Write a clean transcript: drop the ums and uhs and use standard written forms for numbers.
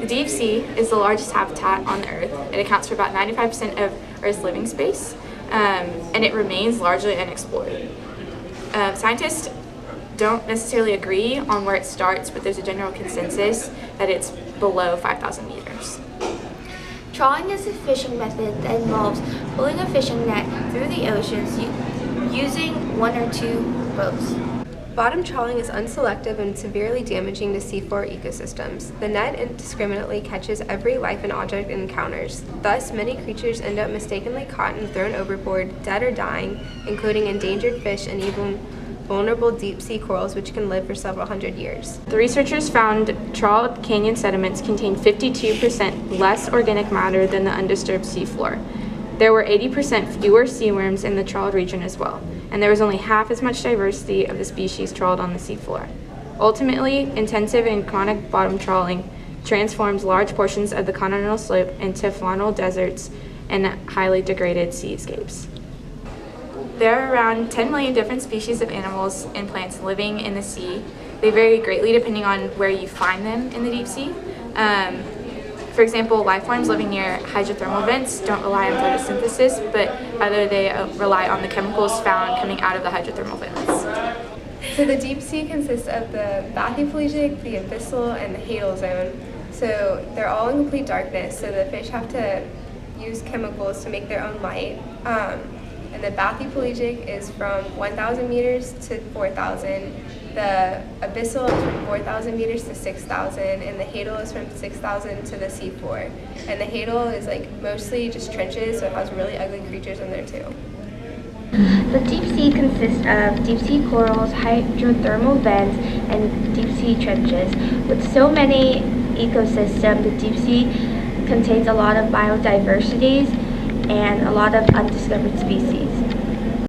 The deep sea is the largest habitat on the Earth. It accounts for about 95% of Earth's living space, and it remains largely unexplored. Scientists don't necessarily agree on where it starts, but there's a general consensus that it's below 5,000 meters. Trawling is a fishing method that involves pulling a fishing net through the oceans using one or two boats. Bottom trawling is unselective and severely damaging to seafloor ecosystems. The net indiscriminately catches every life and object it encounters. Thus, many creatures end up mistakenly caught and thrown overboard, dead or dying, including endangered fish and even vulnerable deep-sea corals which can live for several hundred years. The researchers found trawled canyon sediments contain 52% less organic matter than the undisturbed seafloor. There were 80% fewer seaworms in the trawled region as well, and there was only half as much diversity of the species trawled on the seafloor. Ultimately, intensive and chronic bottom trawling transforms large portions of the continental slope into faunal deserts and highly degraded seascapes. There are around 10 million different species of animals and plants living in the sea. They vary greatly depending on where you find them in the deep sea. For example, life forms living near hydrothermal vents don't rely on photosynthesis, but rather they rely on the chemicals found coming out of the hydrothermal vents. So the deep sea consists of the bathypelagic, the abyssal, and the hadal zone. So they're all in complete darkness, so the fish have to use chemicals to make their own light. And the bathypelagic is from 1,000 meters to 4,000. The abyssal is from 4,000 meters to 6,000, and the hadal is from 6,000 to the seafloor. And the hadal is like mostly just trenches, so it has really ugly creatures in there too. The deep sea consists of deep sea corals, hydrothermal vents, and deep sea trenches. With so many ecosystems, the deep sea contains a lot of biodiversities and a lot of undiscovered species.